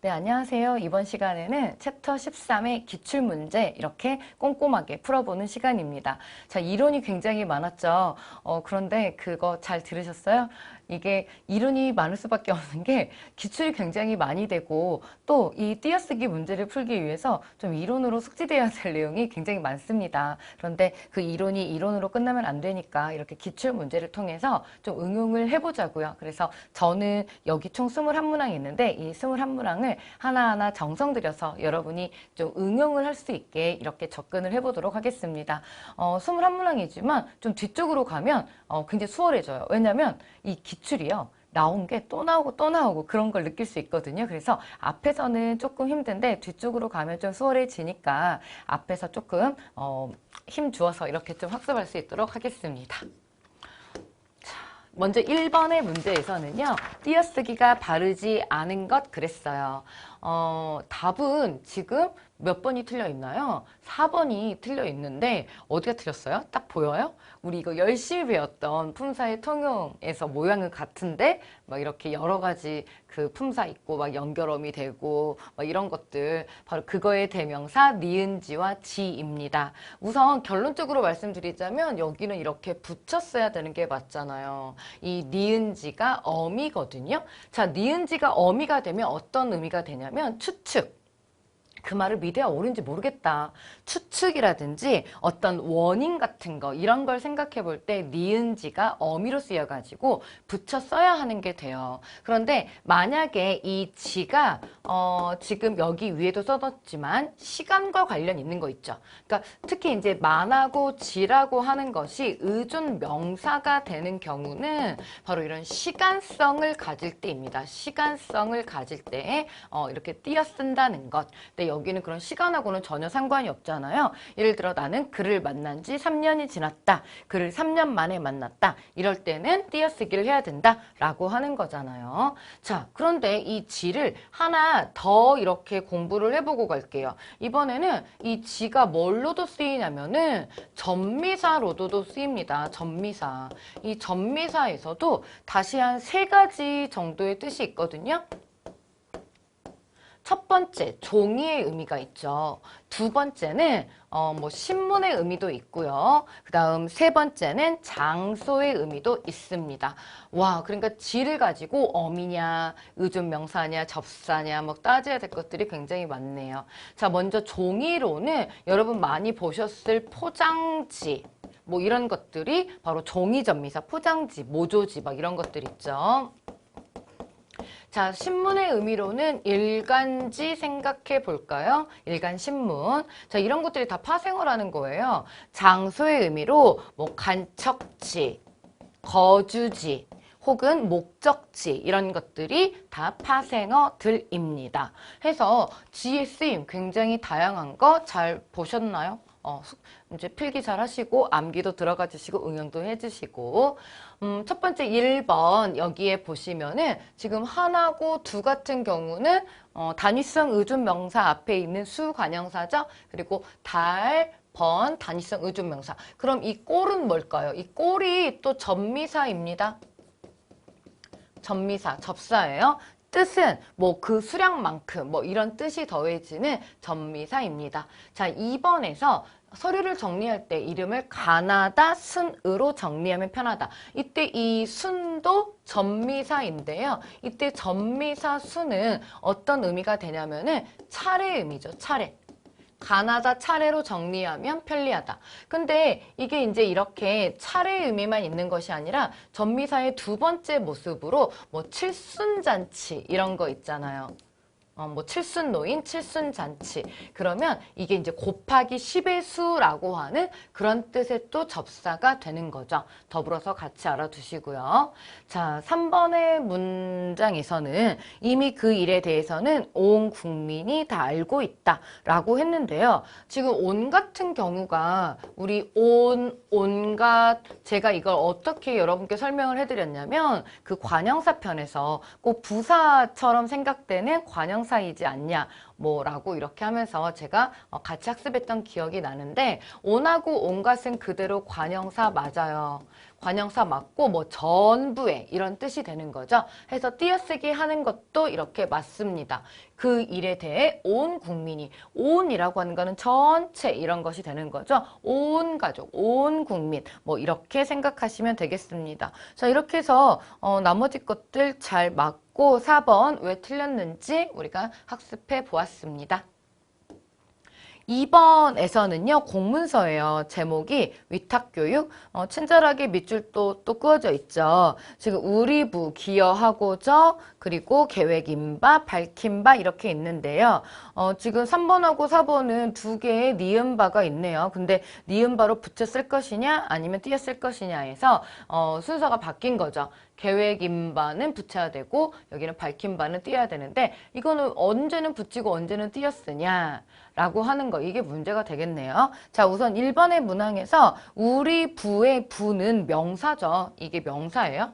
네, 안녕하세요. 이번 시간에는 챕터 13의 기출문제 이렇게 꼼꼼하게 풀어보는 시간입니다. 자, 이론이 굉장히 많았죠. 그런데 그거 잘 들으셨어요? 이게 이론이 많을 수밖에 없는 게 기출이 굉장히 많이 되고 또 이 띄어쓰기 문제를 풀기 위해서 좀 이론으로 숙지되어야 될 내용이 굉장히 많습니다. 그런데 그 이론이 이론으로 끝나면 안 되니까 이렇게 기출 문제를 통해서 좀 응용을 해보자고요. 그래서 저는 여기 총 21문항이 있는데 이 21문항을 하나하나 정성 들여서 여러분이 좀 응용을 할 수 있게 이렇게 접근을 해보도록 하겠습니다. 21문항이지만 좀 뒤쪽으로 가면 굉장히 수월해져요. 왜냐하면 이 기출이요. 나온 게 또 나오고 또 나오고 그런 걸 느낄 수 있거든요. 그래서 앞에서는 조금 힘든데 뒤쪽으로 가면 좀 수월해지니까 앞에서 조금 힘 주어서 이렇게 좀 학습할 수 있도록 하겠습니다. 먼저 1번의 문제에서는요. 띄어쓰기가 바르지 않은 것 그랬어요. 답은 지금 몇 번이 틀려 있나요? 4번이 틀려 있는데 어디가 틀렸어요? 딱 보여요? 우리 이거 열심히 배웠던 품사의 통용에서 모양은 같은데 막 이렇게 여러 가지 그 품사 있고 막 연결어미 되고 막 이런 것들 바로 그거의 대명사 니은지와 지입니다. 우선 결론적으로 말씀드리자면 여기는 이렇게 붙였어야 되는 게 맞잖아요. 이 니은지가 어미거든요. 자, 니은지가 어미가 되면 어떤 의미가 되냐면 추측. 그 말을 믿어야 옳은지 모르겠다. 추측이라든지 어떤 원인 같은 거 이런 걸 생각해 볼 때 니은지가 어미로 쓰여가지고 붙여 써야 하는 게 돼요. 그런데 만약에 이 지가 지금 여기 위에도 써뒀지만 시간과 관련 있는 거 있죠. 그러니까 특히 이제 만하고 지라고 하는 것이 의존 명사가 되는 경우는 바로 이런 시간성을 가질 때입니다. 시간성을 가질 때에 이렇게 띄어 쓴다는 것. 근데 여기는 그런 시간하고는 전혀 상관이 없잖아요. 예를 들어 나는 그를 만난 지 3년이 지났다. 그를 3년 만에 만났다. 이럴 때는 띄어쓰기를 해야 된다. 라고 하는 거잖아요. 자, 그런데 이 지를 하나 더 이렇게 공부를 해보고 갈게요. 이번에는 이 지가 뭘로도 쓰이냐면은 전미사로도 쓰입니다. 전미사. 이 전미사에서도 다시 한 3가지 정도의 뜻이 있거든요. 첫 번째, 종이의 의미가 있죠. 두 번째는 뭐 신문의 의미도 있고요. 그 다음 세 번째는 장소의 의미도 있습니다. 와, 그러니까 지를 가지고 어미냐, 의존명사냐, 접사냐 뭐 따져야 될 것들이 굉장히 많네요. 자, 먼저 종이로는 여러분 많이 보셨을 포장지 뭐 이런 것들이 바로 종이전미사, 포장지, 모조지 막 이런 것들 있죠. 자, 신문의 의미로는 일간지 생각해 볼까요? 일간신문. 자, 이런 것들이 다 파생어를 하는 거예요. 장소의 의미로 뭐 간척지, 거주지, 혹은 목적지 이런 것들이 다 파생어들입니다. 해서 지의 쓰임 굉장히 다양한 거 잘 보셨나요? 이제 필기 잘 하시고 암기도 들어가 주시고 응용도 해 주시고 첫 번째 1번 여기에 보시면은 지금 하나고 두 같은 경우는 단위성 의존명사 앞에 있는 수관형사죠. 그리고 달, 번, 단위성 의존명사. 그럼 이 꼴은 뭘까요? 이 꼴이 또 전미사입니다. 전미사, 접사예요. 뜻은 뭐 그 수량만큼 뭐 이런 뜻이 더해지는 전미사입니다. 자, 2번에서 서류를 정리할 때 이름을 가나다 순으로 정리하면 편하다. 이때 이 순도 전미사인데요. 이때 전미사 순은 어떤 의미가 되냐면은 차례 의미죠. 차례. 가나다 차례로 정리하면 편리하다. 근데 이게 이제 이렇게 차례의 의미만 있는 것이 아니라 전미사의 두 번째 모습으로 뭐 칠순잔치 이런 거 있잖아요. 뭐 칠순노인, 칠순잔치. 그러면 이게 이제 곱하기 10의 수라고 하는 그런 뜻의 또 접사가 되는 거죠. 더불어서 같이 알아두시고요. 자, 3번의 문장에서는 이미 그 일에 대해서는 온 국민이 다 알고 있다라고 했는데요. 지금 온 같은 경우가 우리 온갖 제가 이걸 어떻게 여러분께 설명을 해드렸냐면 그 관형사 편에서 꼭 부사처럼 생각되는 관형사 사이지 않냐 뭐라고 이렇게 하면서 제가 같이 학습했던 기억이 나는데 온하고 온갖은 그대로 관형사 맞아요. 관형사 맞고 뭐 전부의 이런 뜻이 되는 거죠. 해서 띄어쓰기 하는 것도 이렇게 맞습니다. 그 일에 대해 온 국민이, 온이라고 하는 거는 전체 이런 것이 되는 거죠. 온 가족, 온 국민 뭐 이렇게 생각하시면 되겠습니다. 자, 이렇게 해서 나머지 것들 잘 맞고 4번 왜 틀렸는지 우리가 학습해 보았습니다. 2번에서는요, 공문서예요. 제목이 위탁교육, 친절하게 밑줄도 또 그어져 있죠. 지금 우리 부, 기여하고저, 그리고 계획인 바, 밝힌 바 이렇게 있는데요. 지금 3번하고 4번은 두 개의 니은 바가 있네요. 근데 니은 바로 붙여 쓸 것이냐, 아니면 띄어 쓸 것이냐 해서 순서가 바뀐 거죠. 계획인 바는 붙여야 되고 여기는 밝힌 바는 띄어야 되는데 이거는 언제는 붙이고 언제는 띄어 쓰냐 라고 하는 거, 이게 문제가 되겠네요. 자, 우선 1번의 문항에서 우리 부의 부는 명사죠. 이게 명사예요.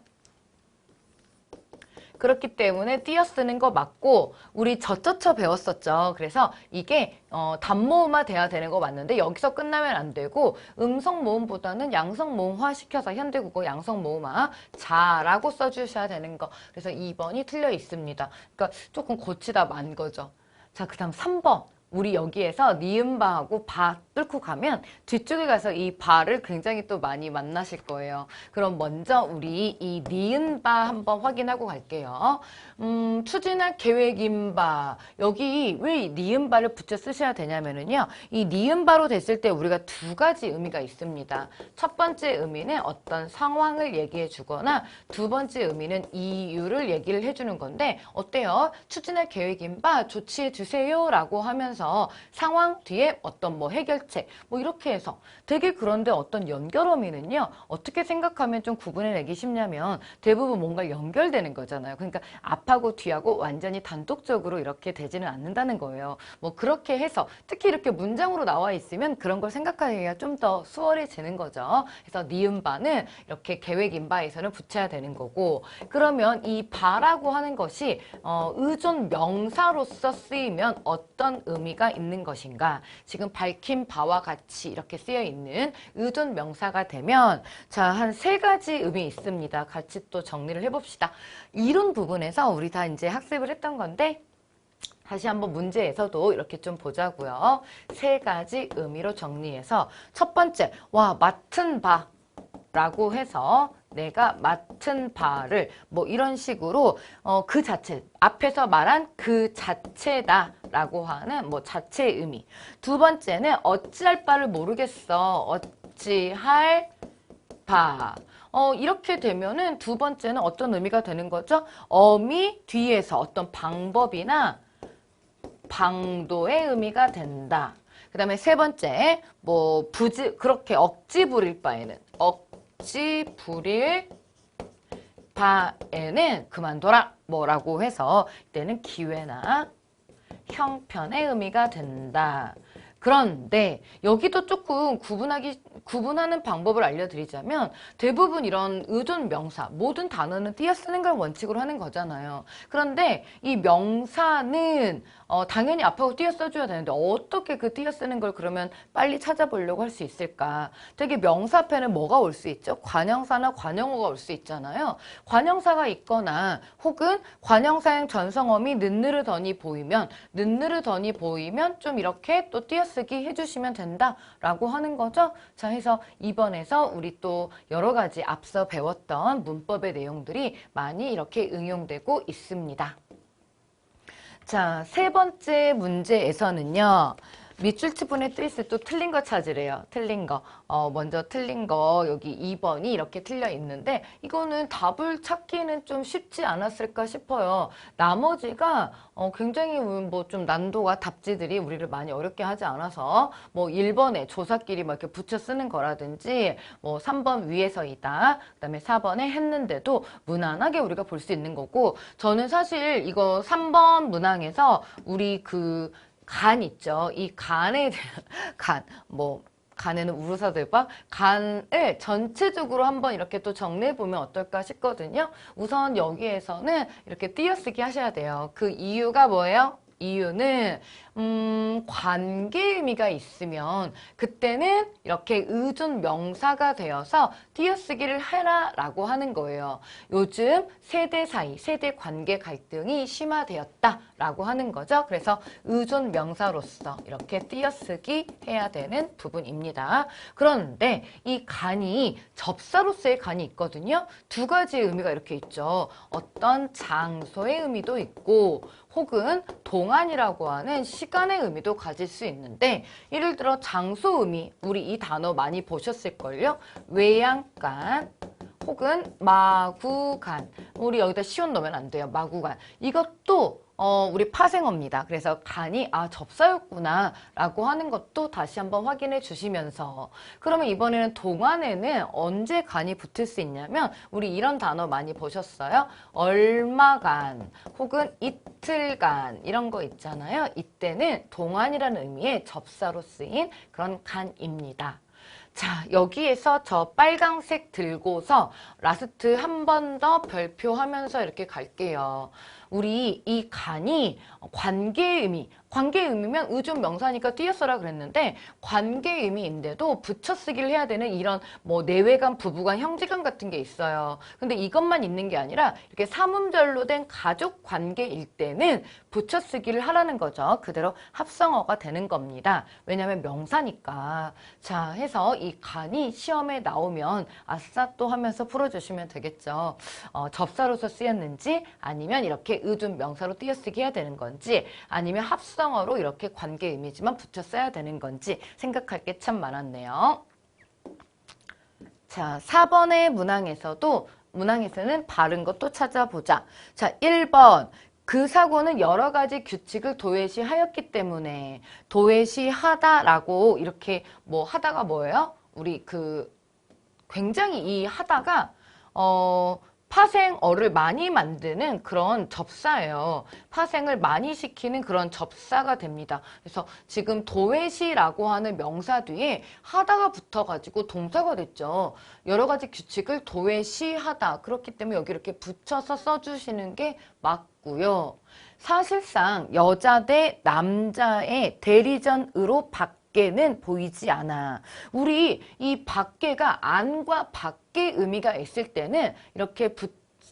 그렇기 때문에 띄어 쓰는 거 맞고 우리 저저처 배웠었죠. 그래서 이게 단모음화 돼야 되는 거 맞는데 여기서 끝나면 안 되고 음성 모음보다는 양성 모음화 시켜서 현대국어 양성 모음화 자라고 써주셔야 되는 거. 그래서 2번이 틀려 있습니다. 그러니까 조금 고치다 만 거죠. 자, 그 다음 3번. 우리 여기에서 니은바하고 바 뚫고 가면 뒤쪽에 가서 이 바를 굉장히 또 많이 만나실 거예요. 그럼 먼저 우리 이 니은바 한번 확인하고 갈게요. 추진할 계획인 바. 여기 왜 니은바를 붙여 쓰셔야 되냐면은요. 이 니은바로 됐을 때 우리가 두 가지 의미가 있습니다. 첫 번째 의미는 어떤 상황을 얘기해 주거나 두 번째 의미는 이유를 얘기를 해주는 건데 어때요? 추진할 계획인 바 조치해 주세요 라고 하면서 상황 뒤에 어떤 뭐 해결책 뭐 이렇게 해서 되게, 그런데 어떤 연결어미는요 어떻게 생각하면 좀 구분해내기 쉽냐면 대부분 뭔가 연결되는 거잖아요. 그러니까 앞하고 뒤하고 완전히 단독적으로 이렇게 되지는 않는다는 거예요. 뭐 그렇게 해서 특히 이렇게 문장으로 나와 있으면 그런 걸 생각하기가 좀 더 수월해지는 거죠. 그래서 니은바는 이렇게 계획인 바에서는 붙여야 되는 거고, 그러면 이 바라고 하는 것이 의존 명사로서 쓰이면 어떤 의미가 있는 것인가? 지금 밝힌 바와 같이 이렇게 쓰여 있는 의존 명사가 되면 자, 한 세 가지 의미 있습니다. 같이 또 정리를 해봅시다. 이런 부분에서 우리 다 이제 학습을 했던 건데 다시 한번 문제에서도 이렇게 좀 보자고요. 세 가지 의미로 정리해서 첫 번째, 와, 맡은 바 라고 해서 내가 맡은 바를 뭐 이런 식으로 그 자체, 앞에서 말한 그 자체다 라고 하는 뭐 자체의 의미. 두 번째는 어찌할 바를 모르겠어. 어찌할 바. 이렇게 되면은 두 번째는 어떤 의미가 되는 거죠? 어미 뒤에서 어떤 방법이나 방도의 의미가 된다. 그 다음에 세 번째, 뭐 그렇게 억지 부릴 바에는 억지 부릴 바에는 그만둬라 뭐라고 해서 이때는 기회나 형편의 의미가 된다. 그런데 여기도 조금 구분하는 방법을 알려드리자면 대부분 이런 의존 명사, 모든 단어는 띄어 쓰는 걸 원칙으로 하는 거잖아요. 그런데 이 명사는 당연히 앞하고 띄어 써줘야 되는데 어떻게 그 띄어 쓰는 걸 그러면 빨리 찾아보려고 할 수 있을까? 되게 명사 앞에는 뭐가 올 수 있죠? 관형사나 관형어가 올 수 있잖아요. 관형사가 있거나 혹은 관형사형 전성어미 느느르더니 보이면 좀 이렇게 또 띄어쓰기 해주시면 된다라고 하는 거죠. 자, 해서 2번에서 우리 또 여러 가지 앞서 배웠던 문법의 내용들이 많이 이렇게 응용되고 있습니다. 자, 세 번째 문제에서는요. 밑줄 치분의 뜻을 또 틀린 거 찾으래요. 틀린 거. 먼저 틀린 거 여기 2번이 이렇게 틀려 있는데 이거는 답을 찾기는 좀 쉽지 않았을까 싶어요. 나머지가 굉장히 뭐 좀 난도가 답지들이 우리를 많이 어렵게 하지 않아서 뭐 1번에 조사끼리 막 이렇게 붙여 쓰는 거라든지 뭐 3번 위에서이다. 그다음에 4번에 했는데도 무난하게 우리가 볼 수 있는 거고, 저는 사실 이거 3번 문항에서 우리 그 간 있죠. 이 간에 대한 간에는 우르사들바 간을 전체적으로 한번 이렇게 또 정리해 보면 어떨까 싶거든요. 우선 여기에서는 이렇게 띄어쓰기 하셔야 돼요. 그 이유가 뭐예요? 이유는 관계 의미가 있으면 그때는 이렇게 의존 명사가 되어서 띄어쓰기를 해라 라고 하는 거예요. 요즘 세대 사이, 세대 관계 갈등이 심화되었다 라고 하는 거죠. 그래서 의존 명사로서 이렇게 띄어쓰기 해야 되는 부분입니다. 그런데 이 간이 접사로서의 간이 있거든요. 두 가지의 의미가 이렇게 있죠. 어떤 장소의 의미도 있고 혹은 동안이라고 하는 시간의 의미도 가질 수 있는데 예를 들어 장소 의미, 우리 이 단어 많이 보셨을걸요? 외양간 혹은 마구간. 우리 여기다 시온 넣으면 안 돼요. 마구간. 이것도 우리 파생어입니다. 그래서 간이 접사였구나 라고 하는 것도 다시 한번 확인해 주시면서 그러면 이번에는 동안에는 언제 간이 붙을 수 있냐면 우리 이런 단어 많이 보셨어요? 얼마간 혹은 이틀간 이런 거 있잖아요. 이때는 동안이라는 의미의 접사로 쓰인 그런 간입니다. 자, 여기에서 저 빨강색 들고서 라스트 한 번 더 별표하면서 이렇게 갈게요. 우리 이 간이 관계의 의미, 관계의 의미면 의존 명사니까 띄어써라 그랬는데 관계의 의미인데도 붙여 쓰기를 해야 되는 이런 뭐 내외간, 부부간, 형제간 같은 게 있어요. 근데 이것만 있는 게 아니라 이렇게 사문별로 된 가족 관계일 때는 붙여 쓰기를 하라는 거죠. 그대로 합성어가 되는 겁니다. 왜냐하면 명사니까. 자, 해서 이 간이 시험에 나오면 아싸 또 하면서 풀어주시면 되겠죠. 접사로서 쓰였는지 아니면 이렇게 의존 명사로 띄어쓰기 해야 되는 건지 아니면 합성어로 이렇게 관계 의미지만 붙여 써야 되는 건지 생각할 게 참 많았네요. 자, 4번의 문항에서는 바른 것도 찾아보자. 자, 1번. 그 사고는 여러 가지 규칙을 도외시하였기 때문에 도외시하다라고 이렇게 뭐 하다가 뭐예요? 우리 굉장히 이 하다가 파생어를 많이 만드는 그런 접사예요. 파생을 많이 시키는 그런 접사가 됩니다. 그래서 지금 도외시라고 하는 명사 뒤에 하다가 붙어가지고 동사가 됐죠. 여러 가지 규칙을 도외시하다. 그렇기 때문에 여기 이렇게 붙여서 써주시는 게 맞고요. 사실상 여자 대 남자의 대리전으로 밖에는 보이지 않아. 우리 이 밖에가 안과 밖의 의미가 있을 때는 이렇게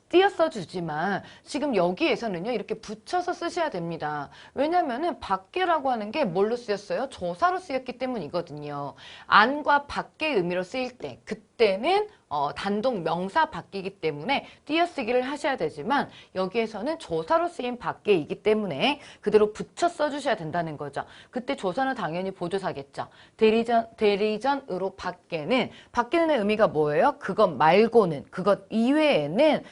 띄어써 주지만 지금 여기에서는요 이렇게 붙여서 쓰셔야 됩니다. 왜냐면은 밖에라고 하는 게 뭘로 쓰였어요? 조사로 쓰였기 때문이거든요. 안과 밖의 의미로 쓰일 때 그때는 단독 명사 밖이기 때문에 띄어쓰기를 하셔야 되지만 여기에서는 조사로 쓰인 밖에이기 때문에 그대로 붙여 써주셔야 된다는 거죠. 그때 조사는 당연히 보조사겠죠. 대리전으로 밖에는 의미가 뭐예요? 그것 말고는, 그것 이외에는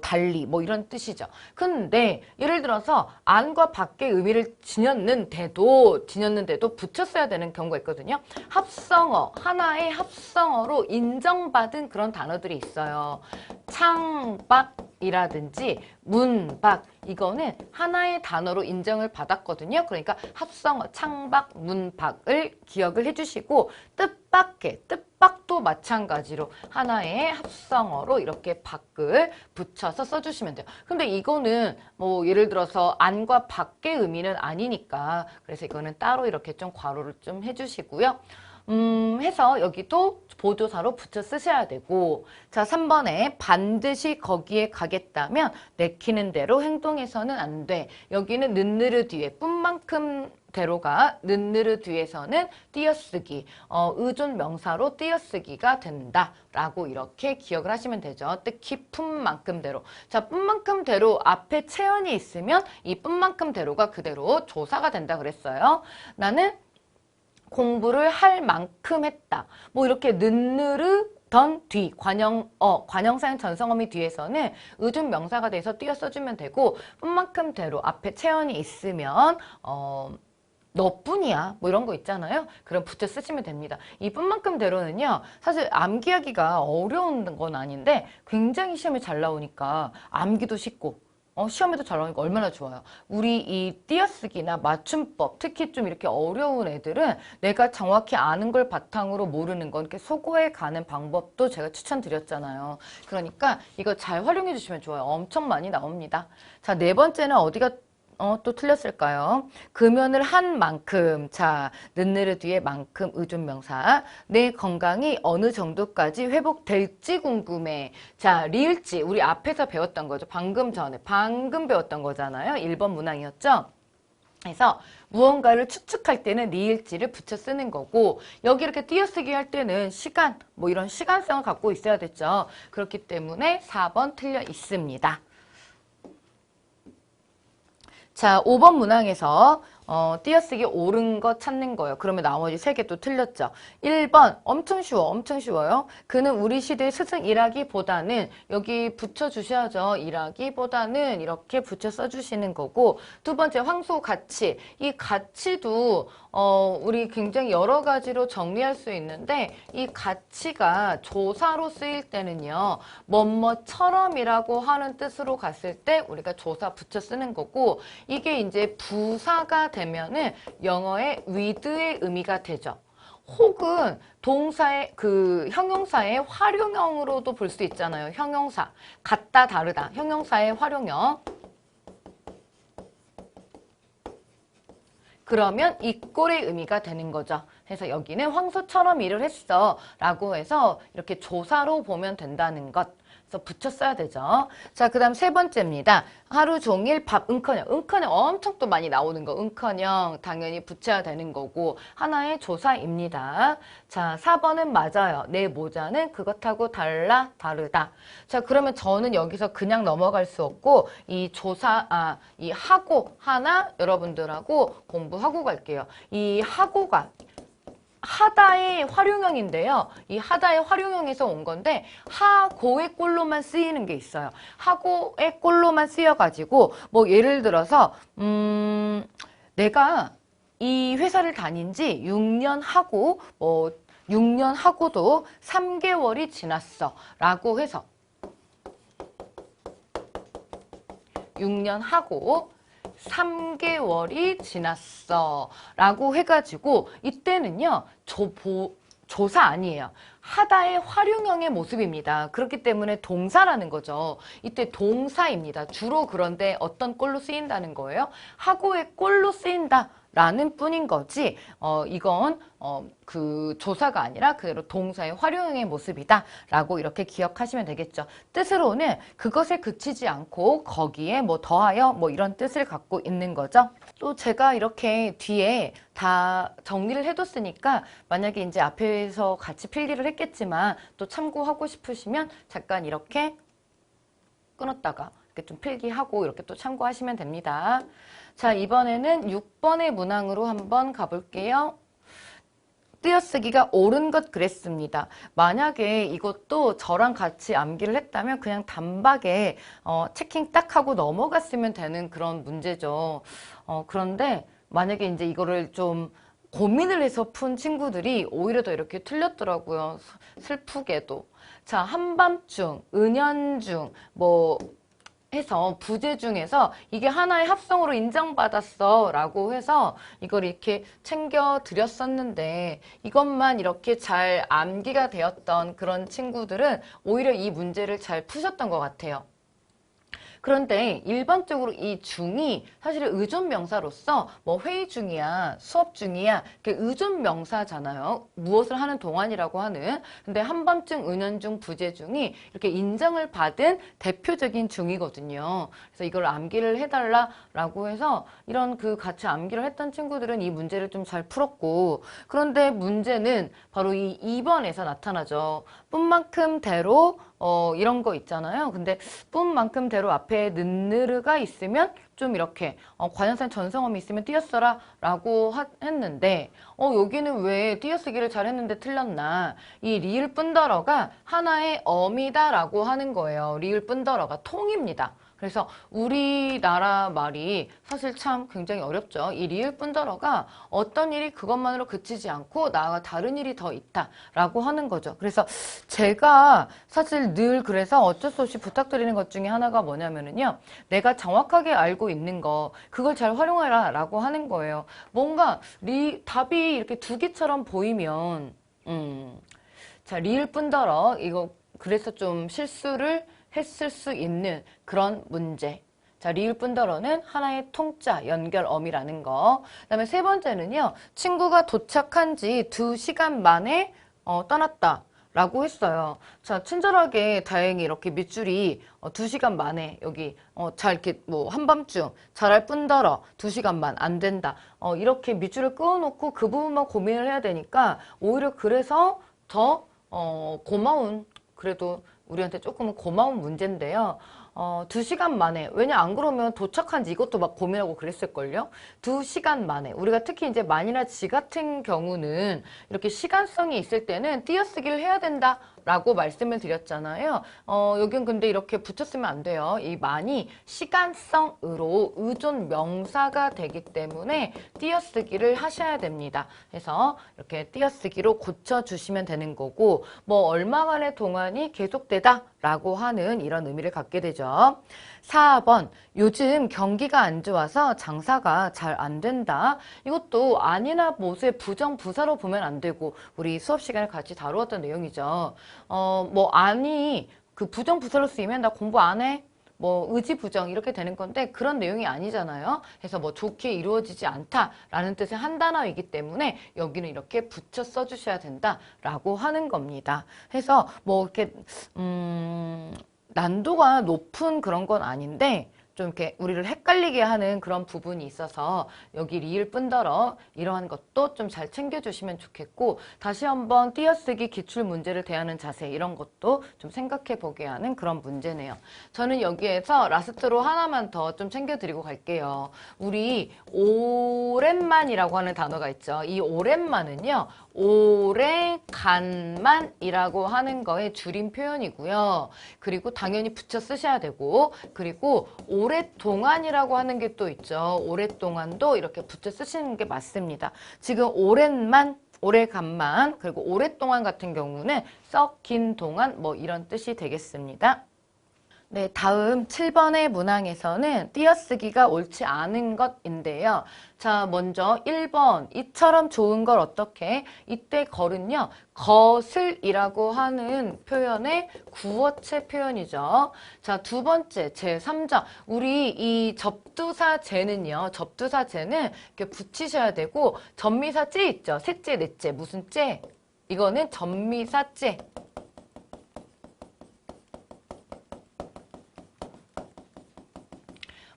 달리 이런 뜻이죠. 근데 예를 들어서 안과 밖의 의미를 지녔는데도 붙여 써야 되는 경우가 있거든요. 합성어, 하나의 합성어로 인정받은 그런 단어들이 있어요. 창밖이라든지 문밖 이거는 하나의 단어로 인정을 받았거든요. 그러니까 합성어 창밖, 문밖을 기억을 해주시고 뜻밖도 마찬가지로 하나의 합성어로 이렇게 밖을 붙여서 써주시면 돼요. 근데 이거는 뭐 예를 들어서 안과 밖의 의미는 아니니까 그래서 이거는 따로 이렇게 좀 괄호를 좀 해주시고요. 해서 여기도 보조사로 붙여 쓰셔야 되고 자 3번에 반드시 거기에 가겠다면 내키는 대로 행동해서는 안 돼. 여기는 는느르 뒤에 뿐만큼 대로가 는느르 뒤에서는 띄어쓰기 의존 명사로 띄어쓰기가 된다라고 이렇게 기억을 하시면 되죠. 뜻깊은 뿐만큼 대로. 자 뿐만큼 대로 앞에 체언이 있으면 이 뿐만큼 대로가 그대로 조사가 된다 그랬어요. 나는 공부를 할 만큼 했다. 뭐 이렇게 는느르던 뒤 관형사용 전성어미 뒤에서는 의존 명사가 돼서 띄어 써주면 되고 뿐만큼 대로 앞에 체언이 있으면 너뿐이야 뭐 이런 거 있잖아요. 그럼 붙여 쓰시면 됩니다. 이 뿐만큼 대로는요 사실 암기하기가 어려운 건 아닌데 굉장히 시험에 잘 나오니까 암기도 쉽고 시험에도 잘 나오니까 얼마나 좋아요. 우리 이 띄어쓰기나 맞춤법, 특히 좀 이렇게 어려운 애들은 내가 정확히 아는 걸 바탕으로 모르는 건 이렇게 소거해 가는 방법도 제가 추천드렸잖아요. 그러니까 이거 잘 활용해 주시면 좋아요. 엄청 많이 나옵니다. 자, 네 번째는 어디가 또 틀렸을까요? 금연을 한 만큼, 자, 는느르 뒤에 만큼 의존명사. 내 건강이 어느 정도까지 회복될지 궁금해. 자, 리을지, 우리 앞에서 배웠던 거죠. 방금 배웠던 거잖아요. 1번 문항이었죠? 그래서 무언가를 추측할 때는 리을지를 붙여 쓰는 거고, 여기 이렇게 띄어쓰기 할 때는 시간, 뭐 이런 시간성을 갖고 있어야 됐죠. 그렇기 때문에 4번 틀려 있습니다. 자, 5번 문항에서 띄어쓰기 옳은 거 찾는 거예요. 그러면 나머지 3개 또 틀렸죠. 1번 엄청 쉬워요. 그는 우리 시대의 스승이라기보다는 여기 붙여주셔야죠. 이라기보다는 이렇게 붙여 써주시는 거고, 두 번째 황소 가치. 이 가치도 우리 굉장히 여러 가지로 정리할 수 있는데, 이 가치가 조사로 쓰일 때는요, 뭐뭐처럼이라고 하는 뜻으로 갔을 때 우리가 조사 붙여 쓰는 거고, 이게 이제 부사가 되면은 영어의 with의 의미가 되죠. 혹은 동사의 형용사의 활용형으로도 볼 수 있잖아요. 형용사. 같다, 다르다. 형용사의 활용형. 그러면 이 꼴의 의미가 되는 거죠. 그래서 여기는 황소처럼 일을 했어 라고 해서 이렇게 조사로 보면 된다는 것. 그래서 붙여 써야 되죠. 자, 그 다음 3번째입니다. 하루 종일 밥 응커녕. 응커녕 엄청 또 많이 나오는 거. 응커녕 당연히 붙여야 되는 거고 하나의 조사입니다. 자, 4번은 맞아요. 내 모자는 그것하고 다르다. 자, 그러면 저는 여기서 그냥 넘어갈 수 없고 이 이 하고 하나 여러분들하고 공부하고 갈게요. 이 하고가 하다의 활용형인데요. 이 하다의 활용형에서 온 건데 하고의 꼴로만 쓰이는 게 있어요. 하고의 꼴로만 쓰여가지고 뭐 예를 들어서 내가 이 회사를 다닌 지 6년 하고 6년 하고도 3개월이 지났어 라고 해서 6년 하고 3개월이 지났어 라고 해가지고 이때는요 조사 아니에요. 하다의 활용형의 모습입니다. 그렇기 때문에 동사라는 거죠. 이때 동사입니다. 주로 그런데 어떤 꼴로 쓰인다는 거예요? 하고의 꼴로 쓰인다 라는 뿐인 거지 이건 그 조사가 아니라 그대로 동사의 활용형의 모습이다 라고 이렇게 기억하시면 되겠죠. 뜻으로는 그것에 그치지 않고 거기에 뭐 더하여 뭐 이런 뜻을 갖고 있는 거죠. 또 제가 이렇게 뒤에 다 정리를 해뒀으니까 만약에 이제 앞에서 같이 필기를 했겠지만 또 참고하고 싶으시면 잠깐 이렇게 끊었다가 이렇게 좀 필기하고 이렇게 또 참고하시면 됩니다. 자, 이번에는 6번의 문항으로 한번 가볼게요. 띄어쓰기가 옳은 것 그랬습니다. 만약에 이것도 저랑 같이 암기를 했다면 그냥 단박에 체킹 딱 하고 넘어갔으면 되는 그런 문제죠. 그런데 만약에 이제 이거를 좀 고민을 해서 푼 친구들이 오히려 더 이렇게 틀렸더라고요. 슬프게도. 자, 한밤중, 은연중, 뭐 해서 부제 중에서 이게 하나의 합성어로 인정받았어 라고 해서 이걸 이렇게 챙겨 드렸었는데 이것만 이렇게 잘 암기가 되었던 그런 친구들은 오히려 이 문제를 잘 푸셨던 것 같아요. 그런데 일반적으로 이 중이 사실은 의존명사로서 뭐 회의 중이야, 수업 중이야, 의존명사잖아요. 무엇을 하는 동안이라고 하는. 근데 한밤중, 은연중, 부재중이 이렇게 인정을 받은 대표적인 중이거든요. 그래서 이걸 암기를 해달라라고 해서 이런 같이 암기를 했던 친구들은 이 문제를 좀 잘 풀었고, 그런데 문제는 바로 이 2번에서 나타나죠. 뿐만큼 대로 이런 거 있잖아요. 근데 뿐만큼 대로 앞에 는느르가 있으면 좀 이렇게 관형산 전성어미 있으면 띄어써라 라고 했는데 여기는 왜 띄어쓰기를 잘 했는데 틀렸나. 이 리을 뿐더러가 하나의 어미다 라고 하는 거예요. 리을 뿐더러가 통입니다. 그래서 우리나라 말이 사실 참 굉장히 어렵죠. 이 리을 뿐더러가 어떤 일이 그것만으로 그치지 않고 나아가 다른 일이 더 있다라고 하는 거죠. 그래서 제가 사실 늘 그래서 어쩔 수 없이 부탁드리는 것 중에 하나가 뭐냐면은요. 내가 정확하게 알고 있는 거 그걸 잘 활용해라 라고 하는 거예요. 뭔가 답이 이렇게 두 개처럼 보이면 자, 리을 뿐더러 이거 그래서 좀 실수를 했을 수 있는 그런 문제. 자, 리을뿐더러는 하나의 통짜, 연결어미라는 거. 그다음에 세 번째는요. 친구가 도착한 지 2시간 만에 떠났다. 라고 했어요. 자, 친절하게 다행히 이렇게 밑줄이 2시간 만에 여기 잘 이렇게 뭐 한밤중 잘할 뿐더러 2시간만 안 된다. 이렇게 밑줄을 그어놓고 그 부분만 고민을 해야 되니까 오히려 그래서 더 고마운 그래도 우리한테 조금은 고마운 문제인데요. 2시간 만에, 왜냐 안 그러면 도착한지 이것도 막 고민하고 그랬을걸요? 2시간 만에. 우리가 특히 이제 만이나 지 같은 경우는 이렇게 시간성이 있을 때는 띄어쓰기를 해야 된다. 라고 말씀을 드렸잖아요. 여긴 근데 이렇게 붙였으면 안 돼요. 이 만이 시간성으로 의존 명사가 되기 때문에 띄어쓰기를 하셔야 됩니다. 그래서 이렇게 띄어쓰기로 고쳐주시면 되는 거고 뭐 얼마간의 동안이 계속되다 라고 하는 이런 의미를 갖게 되죠. 4번 요즘 경기가 안 좋아서 장사가 잘 안 된다. 이것도 아니나 못의 부정부사로 보면 안 되고 우리 수업 시간에 같이 다루었던 내용이죠. 뭐 아니 그 부정부사로 쓰이면 나 공부 안 해? 뭐 의지부정 이렇게 되는 건데 그런 내용이 아니잖아요. 그래서 뭐 좋게 이루어지지 않다라는 뜻의 한 단어이기 때문에 여기는 이렇게 붙여 써주셔야 된다라고 하는 겁니다. 그래서 뭐 이렇게 난도가 높은 그런 건 아닌데 좀 이렇게 우리를 헷갈리게 하는 그런 부분이 있어서 여기 리을 뿐더러 이러한 것도 좀 잘 챙겨주시면 좋겠고 다시 한번 띄어쓰기 기출 문제를 대하는 자세 이런 것도 좀 생각해 보게 하는 그런 문제네요. 저는 여기에서 라스트로 하나만 더 좀 챙겨드리고 갈게요. 우리 오랜만이라고 하는 단어가 있죠. 이 오랜만은요. 오래간만이라고 하는 거의 줄임 표현이고요. 그리고 당연히 붙여 쓰셔야 되고 그리고 오랫동안이라고 하는 게 또 있죠. 오랫동안도 이렇게 붙여 쓰시는 게 맞습니다. 지금 오랜만, 오래간만, 그리고 오랫동안 같은 경우는 썩 긴 동안 뭐 이런 뜻이 되겠습니다. 네, 다음 7번의 문항에서는 띄어쓰기가 옳지 않은 것인데요. 자, 먼저 1번 이처럼 좋은 걸 어떻게? 이때 걸은요. 것을이라고 하는 표현의 구어체 표현이죠. 자, 두 번째 제3자 우리 이 접두사제는요. 접두사제는 이렇게 붙이셔야 되고 전미사제 있죠. 셋째, 넷째 무슨 째? 이거는 전미사제.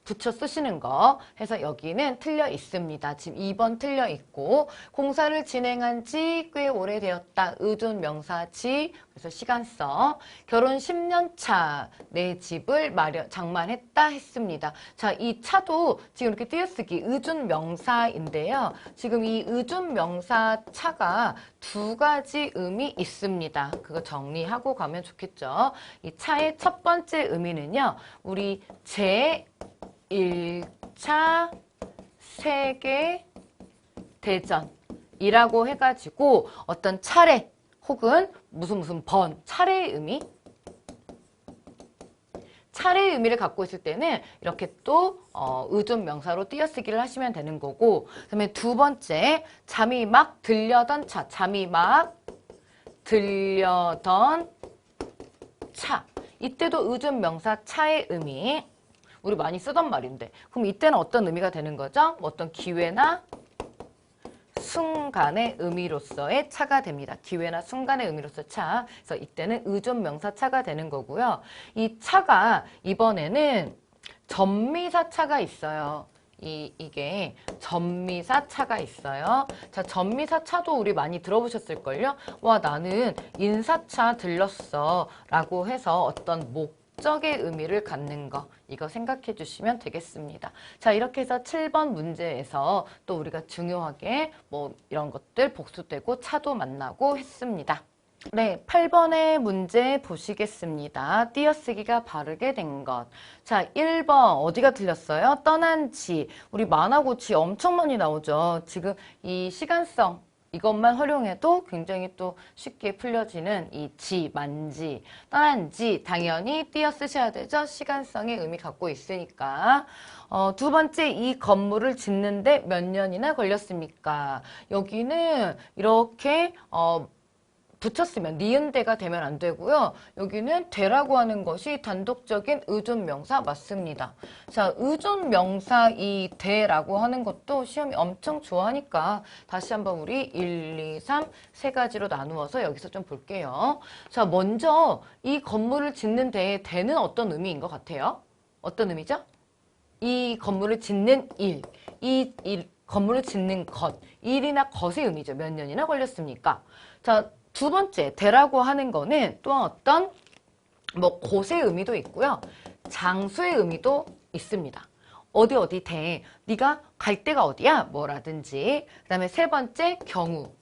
붙여 쓰시는 거 해서 여기는 틀려 있습니다. 지금 2번 틀려 있고 공사를 진행한 지 꽤 오래되었다. 의존 명사지 그래서 시간성 결혼 10년 차 내 집을 장만했다 했습니다. 자, 이 차도 지금 이렇게 띄어쓰기 의존 명사인데요. 지금 이 의존 명사 차가 두 가지 의미 있습니다. 그거 정리하고 가면 좋겠죠. 이 차의 첫 번째 의미는요. 우리 1차 세계대전이라고 해가지고 어떤 차례 혹은 무슨 차례의 의미 차례의 의미를 갖고 있을 때는 이렇게 또 의존 명사로 띄어쓰기를 하시면 되는 거고 그다음에 두 번째 잠이 막 들려던 차 잠이 막 들려던 차 이때도 의존 명사 차의 의미 우리 많이 쓰던 말인데 그럼 이때는 어떤 의미가 되는 거죠? 어떤 기회나 순간의 의미로서의 차가 됩니다. 기회나 순간의 의미로서 차. 그래서 이때는 의존 명사 차가 되는 거고요. 이 차가 이번에는 전미사 차가 있어요. 이게 전미사 차가 있어요. 자, 전미사 차도 우리 많이 들어보셨을걸요? 와, 나는 인사차 들렀어. 라고 해서 어떤 목적의 의미를 갖는 거. 이거 생각해 주시면 되겠습니다. 자, 이렇게 해서 7번 문제에서 또 우리가 중요하게 뭐 이런 것들 복수되고 차도 만나고 했습니다. 네, 8번의 문제 보시겠습니다. 띄어쓰기가 바르게 된 것. 자, 1번 어디가 틀렸어요? 떠난 지. 우리 만하고 지 엄청 많이 나오죠. 지금 이 시간성 이것만 활용해도 굉장히 또 쉽게 풀려지는 이 지, 만지, 떠난 지 당연히 띄어 쓰셔야 되죠. 시간성의 의미 갖고 있으니까. 두 번째 이 건물을 짓는데 몇 년이나 걸렸습니까? 여기는 이렇게 붙였으면 니은대가 되면 안 되고요. 여기는 대라고 하는 것이 단독적인 의존명사 맞습니다. 자, 의존명사 이 대라고 하는 것도 시험이 엄청 좋아하니까 다시 한번 우리 1, 2, 3 세 가지로 나누어서 여기서 좀 볼게요. 자, 먼저 이 건물을 짓는 데에 대는 어떤 의미인 것 같아요? 어떤 의미죠? 이 건물을 짓는 일, 건물을 짓는 것, 일이나 것의 의미죠. 몇 년이나 걸렸습니까? 자, 두 번째, 대라고 하는 거는 또한 어떤 뭐 곳의 의미도 있고요. 장소의 의미도 있습니다. 어디 대. 네가 갈 데가 어디야? 뭐라든지. 그다음에 세 번째, 경우.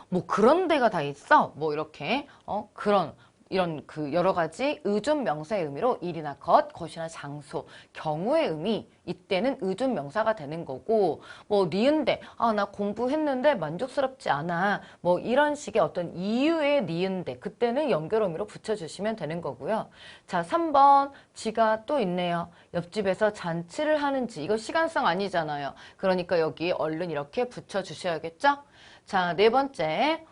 뭐 그런 데가 다 있어. 뭐 이렇게 그런 이런 그 여러 가지 의존 명사의 의미로 일이나 것, 것이나 장소, 경우의 의미 이때는 의존 명사가 되는 거고 뭐 니은데 나 공부했는데 만족스럽지 않아 뭐 이런 식의 어떤 이유의 니은데 그때는 연결 의미로 붙여주시면 되는 거고요. 자 3번 지가 또 있네요. 옆집에서 잔치를 하는지 이거 시간상 아니잖아요. 그러니까 여기 얼른 이렇게 붙여주셔야겠죠? 자 네 번째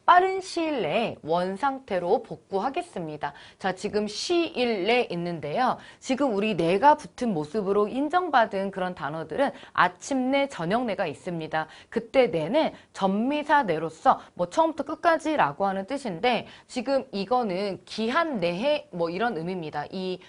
빠른 시일 내에 원상태로 복구하겠습니다. 자, 지금 시일 내 있는데요. 지금 우리 내가 붙은 모습으로 인정받은 그런 단어들은 아침 내, 저녁 내가 있습니다. 그때 내는 전미사 내로서 뭐 처음부터 끝까지라고 하는 뜻인데 지금 이거는 기한 내에 뭐 이런 의미입니다. 이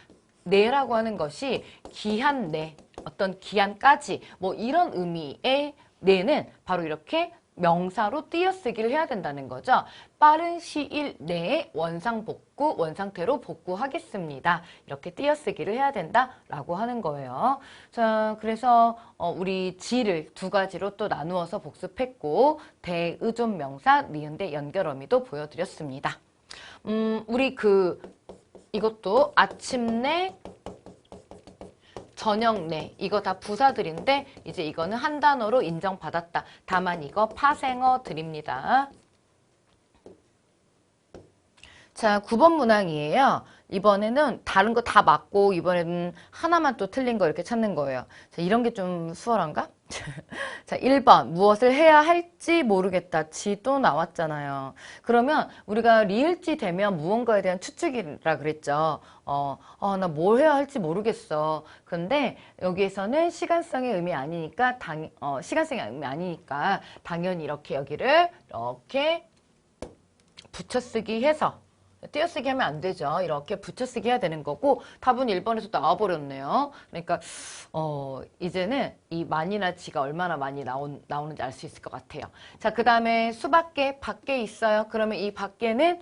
내라고 하는 것이 기한 내, 어떤 기한까지 뭐 이런 의미의 내는 바로 이렇게 명사로 띄어쓰기를 해야 된다는 거죠. 빠른 시일 내에 원상복구, 원상태로 복구하겠습니다. 이렇게 띄어쓰기를 해야 된다라고 하는 거예요. 자, 그래서 우리 지를 두 가지로 또 나누어서 복습했고 대의존 명사, 니은대 연결 어미도 보여드렸습니다. 우리 이것도 아침 내 저녁 내 이거 다 부사들인데 이제 이거는 한 단어로 인정받았다. 다만 이거 파생어 드립니다. 자 9번 문항이에요. 이번에는 다른 거 다 맞고 이번에는 하나만 또 틀린 거 이렇게 찾는 거예요. 자, 이런 게 좀 수월한가? 자, 1번 무엇을 해야 할지 모르겠다. 지 또 나왔잖아요. 그러면 우리가 리을지 되면 무언가에 대한 추측이라 그랬죠. 나 뭘 해야 할지 모르겠어. 근데 여기에서는 시간성의 의미 아니니까 시간성의 의미 아니니까 당연히 이렇게 여기를 이렇게 붙여쓰기 해서 띄어쓰기 하면 안 되죠. 이렇게 붙여쓰기 해야 되는 거고 답은 1번에서 나와버렸네요. 그러니까 이제는 이 만이나 지가 얼마나 많이 나오는지 알 수 있을 것 같아요. 자, 그 다음에 밖에 있어요. 그러면 이 밖에는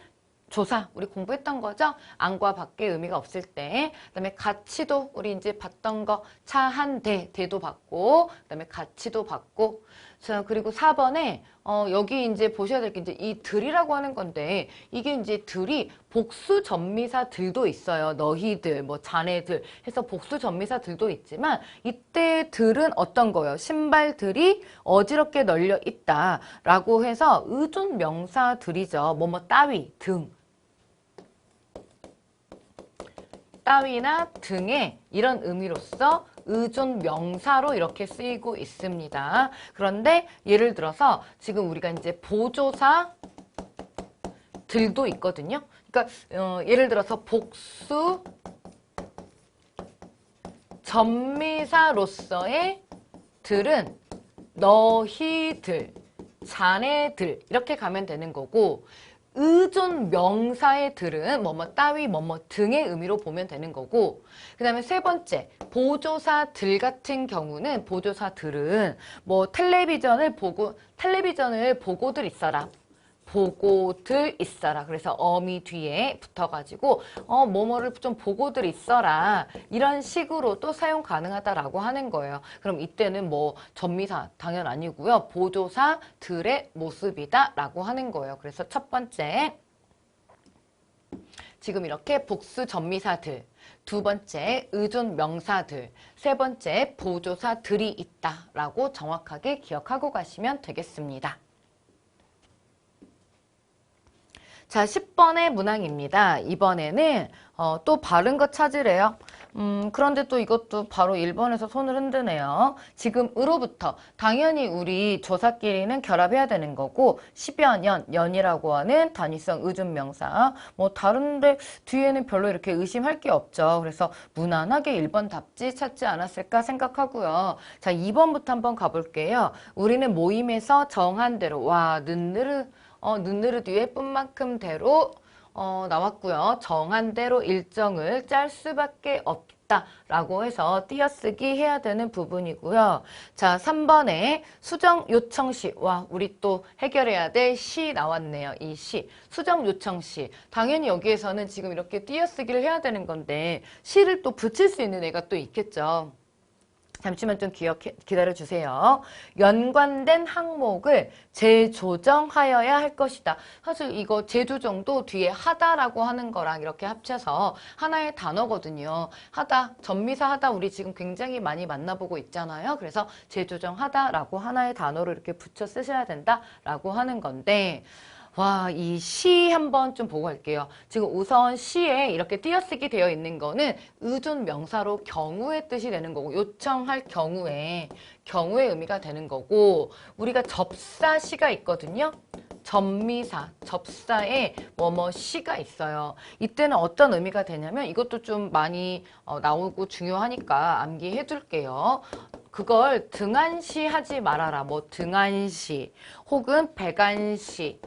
조사, 우리 공부했던 거죠? 안과 밖의 의미가 없을 때. 그 다음에 가치도, 우리 이제 봤던 거, 차 한 대, 대도 받고, 그 다음에 가치도 받고. 자, 그리고 4번에, 여기 이제 보셔야 될 게 이제 이 들이라고 하는 건데, 이게 이제 들이 복수 전미사들도 있어요. 너희들, 뭐 자네들 해서 복수 전미사들도 있지만, 이때 들은 어떤 거예요? 신발들이 어지럽게 널려 있다라고 해서 의존 명사들이죠. 뭐뭐 따위, 등. 따위나 등의 이런 의미로서 의존 명사로 이렇게 쓰이고 있습니다. 그런데 예를 들어서 지금 우리가 이제 보조사들도 있거든요. 그러니까 예를 들어서 복수 전미사로서의 들은 너희들, 자네들 이렇게 가면 되는 거고 의존 명사의 들은 뭐뭐 따위 뭐뭐 등의 의미로 보면 되는 거고 그 다음에 세 번째 보조사들 같은 경우는 보조사들은 뭐 텔레비전을 보고들 있어라. 보고들 있어라. 그래서 어미 뒤에 붙어가지고 뭐뭐를 좀 보고들 있어라. 이런 식으로 또 사용 가능하다라고 하는 거예요. 그럼 이때는 뭐 전미사 당연 아니고요. 보조사들의 모습이다 라고 하는 거예요. 그래서 첫 번째 지금 이렇게 복수 전미사들 두 번째 의존 명사들 세 번째 보조사들이 있다라고 정확하게 기억하고 가시면 되겠습니다. 자, 10번의 문항입니다. 이번에는 또 바른 거 찾으래요. 그런데 또 이것도 바로 1번에서 손을 흔드네요. 지금으로부터 당연히 우리 조사끼리는 결합해야 되는 거고 10여 년, 년이라고 하는 단위성 의존명사 뭐 다른데 뒤에는 별로 이렇게 의심할 게 없죠. 그래서 무난하게 1번 답지 찾지 않았을까 생각하고요. 자, 2번부터 한번 가볼게요. 우리는 모임에서 정한 대로 와 는느르 뒤에 뿐만큼 대로 나왔고요. 정한 대로 일정을 짤 수밖에 없다 라고 해서 띄어쓰기 해야 되는 부분이고요. 자, 3번에 수정 요청 시. 와, 우리 또 해결해야 될 시 나왔네요. 이 시. 수정 요청 시. 당연히 여기에서는 지금 이렇게 띄어쓰기를 해야 되는 건데 시를 또 붙일 수 있는 애가 또 있겠죠. 잠시만 좀 기다려주세요. 연관된 항목을 재조정하여야 할 것이다. 사실 이거 재조정도 뒤에 하다라고 하는 거랑 이렇게 합쳐서 하나의 단어거든요. 하다, 전미사 하다 우리 지금 굉장히 많이 만나보고 있잖아요. 그래서 재조정하다라고 하나의 단어를 이렇게 붙여 쓰셔야 된다라고 하는 건데 와, 이 시 한번 좀 보고 갈게요. 지금 우선 시에 이렇게 띄어쓰기 되어 있는 거는 의존 명사로 경우의 뜻이 되는 거고 요청할 경우의 의미가 되는 거고 우리가 접사시가 있거든요. 접미사, 접사에 뭐뭐시가 있어요. 이때는 어떤 의미가 되냐면 이것도 좀 많이 나오고 중요하니까 암기해 둘게요. 그걸 등한시 하지 말아라. 뭐 등한시 혹은 백안시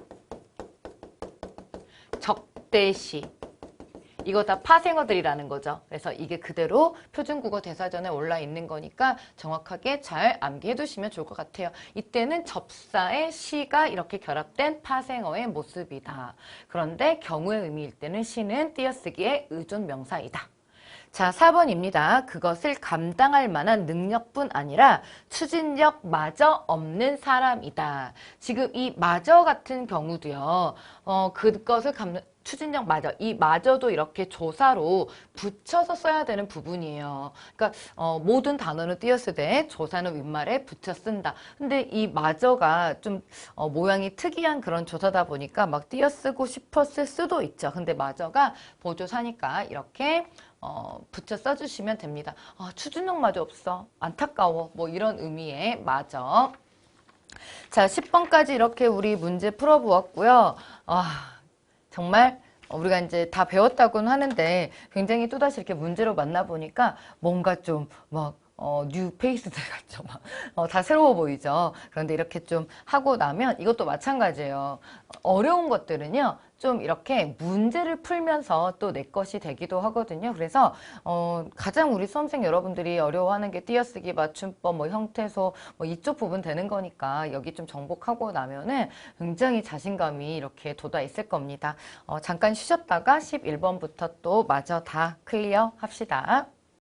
적대시 이거 다 파생어들이라는 거죠. 그래서 이게 그대로 표준국어 대사전에 올라 있는 거니까 정확하게 잘 암기해 두시면 좋을 것 같아요. 이때는 접사의 시가 이렇게 결합된 파생어의 모습이다. 그런데 경우의 의미일 때는 시는 띄어쓰기의 의존 명사이다. 자, 4번입니다. 그것을 감당할 만한 능력뿐 아니라 추진력마저 없는 사람이다. 지금 이 마저 같은 경우도요. 그것을 추진력마저 이 마저도 이렇게 조사로 붙여서 써야 되는 부분이에요. 그러니까 모든 단어는 띄어쓰되 조사는 윗말에 붙여 쓴다. 근데 이 마저가 좀 모양이 특이한 그런 조사다 보니까 막 띄어쓰고 싶었을 수도 있죠. 근데 마저가 보조사니까 이렇게 붙여 써주시면 됩니다. 추진력마저 없어. 안타까워. 뭐 이런 의미의 마저. 자, 10번까지 이렇게 우리 문제 풀어보았고요. 정말 우리가 이제 다 배웠다고는 하는데 굉장히 또다시 이렇게 문제로 만나보니까 뭔가 좀 막 뉴 페이스들 같죠. 막 다 새로워 보이죠. 그런데 이렇게 좀 하고 나면 이것도 마찬가지예요. 어려운 것들은요. 좀 이렇게 문제를 풀면서 또 내 것이 되기도 하거든요. 그래서 가장 우리 수험생 여러분들이 어려워하는 게 띄어쓰기, 맞춤법, 뭐 형태소 뭐 이쪽 부분 되는 거니까 여기 좀 정복하고 나면은 굉장히 자신감이 이렇게 돋아 있을 겁니다. 잠깐 쉬셨다가 11번부터 또 마저 다 클리어 합시다.